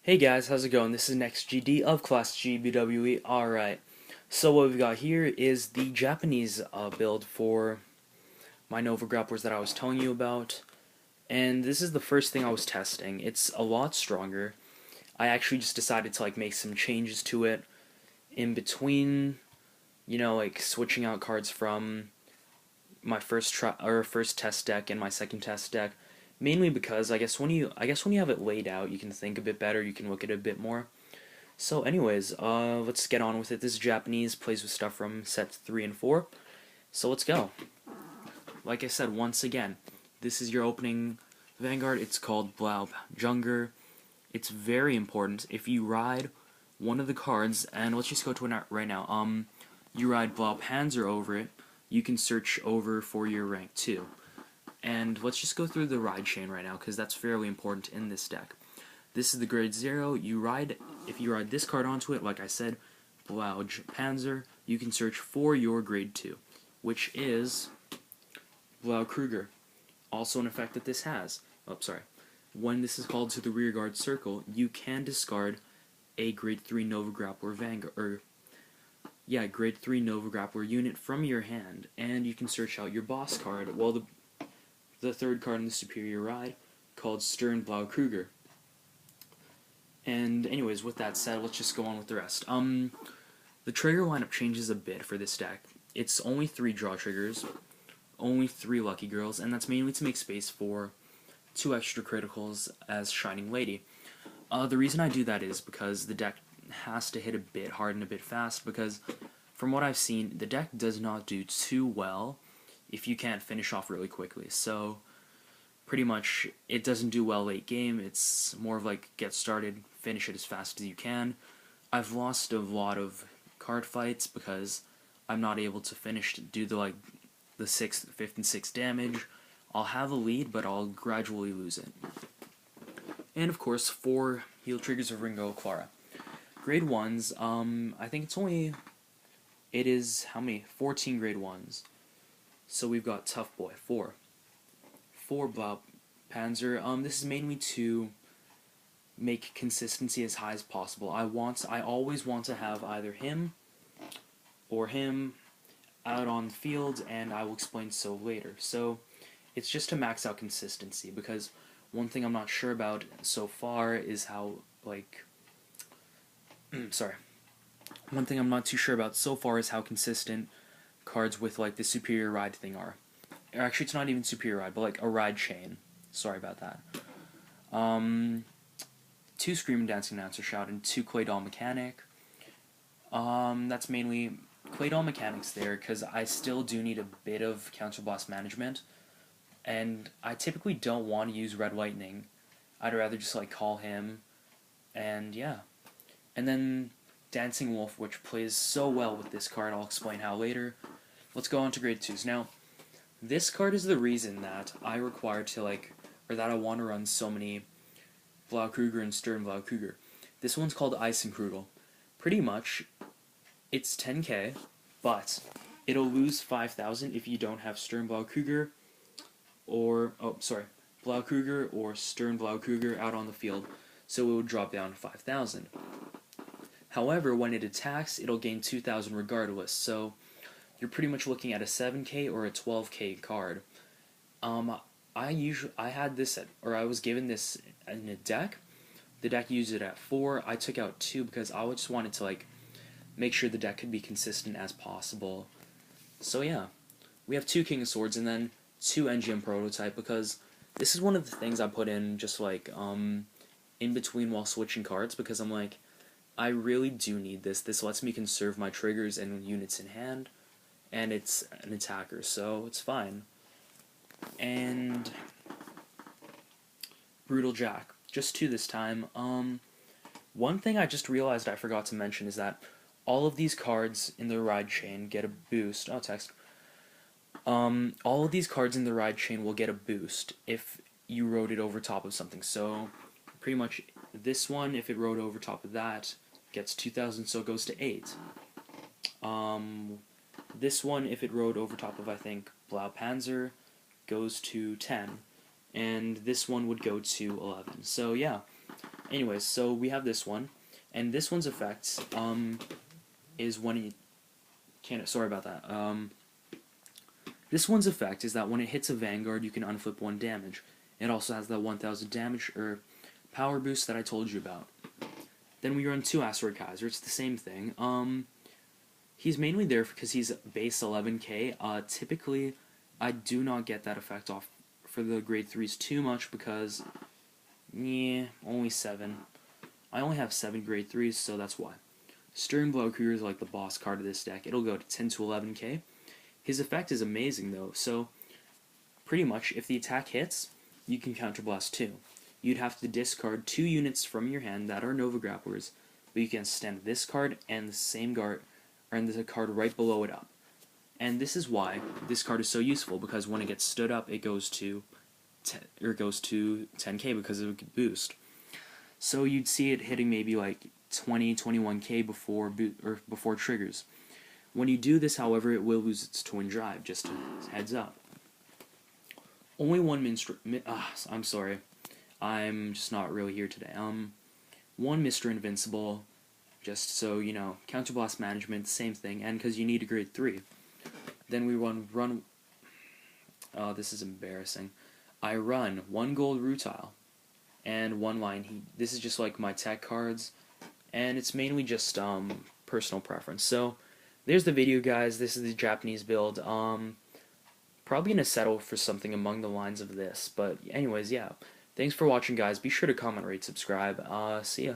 Hey guys, how's it going? This is NextGD of Class GBWE. Alright, so what we've got here is the Japanese build for my Nova Grapplers that I was telling you about. And this is the first thing I was testing. It's a lot stronger. I actually just decided to make some changes to it in between, switching out cards from my first test deck and my second test deck. Mainly because I guess when you have it laid out, you can think a bit better, you can look at it a bit more. So anyways, let's get on with it. This is Japanese, plays with stuff from sets 3 and 4. So let's go. Like I said, once again, this is your opening Vanguard. It's called Blaukruger. It's very important. If you ride one of the cards, and let's just go to it right now. You ride Blaukpanzer over it, you can search over for your rank 2. And let's just go through the ride chain right now, because that's fairly important in this deck. This is the grade 0. If you ride this card onto it, like I said, Blaukpanzer, you can search for your grade 2, which is Blaukruger. Also an effect that this has. When this is called to the rearguard circle, you can discard a grade 3 Nova Grappler Vanguard, grade 3 Nova Grappler unit from your hand, and you can search out your boss card. Well, the third card in the superior ride, called Stern Blaukruger. And anyways, with that said, let's just go on with the rest. The trigger lineup changes a bit for this deck. It's only 3 draw triggers, only 3 lucky girls, and that's mainly to make space for 2 extra criticals as Shining Lady. The reason I do that is because the deck has to hit a bit hard and a bit fast, because from what I've seen, the deck does not do too well if you can't finish off really quickly. So pretty much it doesn't do well late game. It's more of like get started, finish it as fast as you can. I've lost a lot of card fights because I'm not able to do the 6th, 5th, and 6th damage. I'll have a lead, but I'll gradually lose it. And of course, 4 heal triggers of Ringo Clara. Grade 1s, I think it is, how many? 14 grade 1s. So we've got Tough Boy, 4. 4 Blaukpanzer. This is mainly to make consistency as high as possible. I always want to have either him or him out on the field, and I will explain so later. So it's just to max out consistency, because one thing I'm not sure about so far is how, one thing I'm not too sure about so far is how consistent cards with the superior ride thing are. Or actually, it's not even superior ride, but a ride chain. Sorry about that. 2 Screaming Dancing Announcer Shout and 2 Clay Doll Mechanic. That's mainly Clay Doll Mechanics there, because I still do need a bit of Counterblast management, and I typically don't want to use Red Lightning. I'd rather just call him, and yeah. And then Dancing Wolf, which plays so well with this card. I'll explain how later. Let's go on to grade 2s. Now, this card is the reason that I require to, or that I want to run so many Blaukruger and Stern Blaukruger. This one's called Eisenkrugel. Pretty much, it's 10k, but it'll lose 5,000 if you don't have Stern Blaukruger Blaukruger or Stern Blaukruger out on the field, so it would drop down to 5,000. However, when it attacks, it'll gain 2,000 regardless, so you're pretty much looking at a 7k or a 12k card. I was given this in a deck. The deck used it at 4. I took out 2 because I just wanted to make sure the deck could be consistent as possible. So yeah, we have 2 King of Swords and then 2 NGM Prototype, because this is one of the things I put in just in between while switching cards, because I'm I really do need this. This lets me conserve my triggers and units in hand, and it's an attacker, so it's fine. And Brutal Jack, just 2 this time. One thing I just realized I forgot to mention is that all of these cards in the ride chain get a boost. All of these cards in the ride chain will get a boost if you rode it over top of something. So pretty much this one, if it rode over top of that, gets 2,000, so it goes to 8. This one, if it rode over top of, I think, Blaukpanzer, goes to 10. And this one would go to 11. So yeah, Anyways, so we have this one, and this one's effect is when it can't. Sorry about that. This one's effect is that when it hits a Vanguard, you can unflip 1 damage. It also has that 1000 damage or power boost that I told you about. Then we run 2 Asteroid Kaiser. It's the same thing. He's mainly there because he's base 11k. Typically, I do not get that effect off for the grade 3s too much because, yeah, only 7. I only have 7 grade 3s, so that's why. Stern Blaukruger is like the boss card of this deck. It'll go to 10 to 11k. His effect is amazing though, so pretty much if the attack hits, you can counterblast 2. You'd have to discard 2 units from your hand that are Nova Grapplers, but you can stand this card and the same card, and the card right below it up. And this is why this card is so useful, because when it gets stood up, it goes to 10k because of a boost. So you'd see it hitting maybe like 20, 21k before triggers. When you do this, however, it will lose its twin drive, just a heads up. Only one I'm sorry. I'm just not really here today. One Mr. Invincible, just so you know. Counterblast management, same thing, and because you need a grade 3. Then we run. Oh, this is embarrassing. I run 1 gold Rutile and 1 Lion Heat. This is just like my tech cards, and it's mainly just personal preference. So there's the video, guys. This is the Japanese build. Probably gonna settle for something among the lines of this, but anyways, yeah. Thanks for watching, guys. Be sure to comment, rate, subscribe. See ya.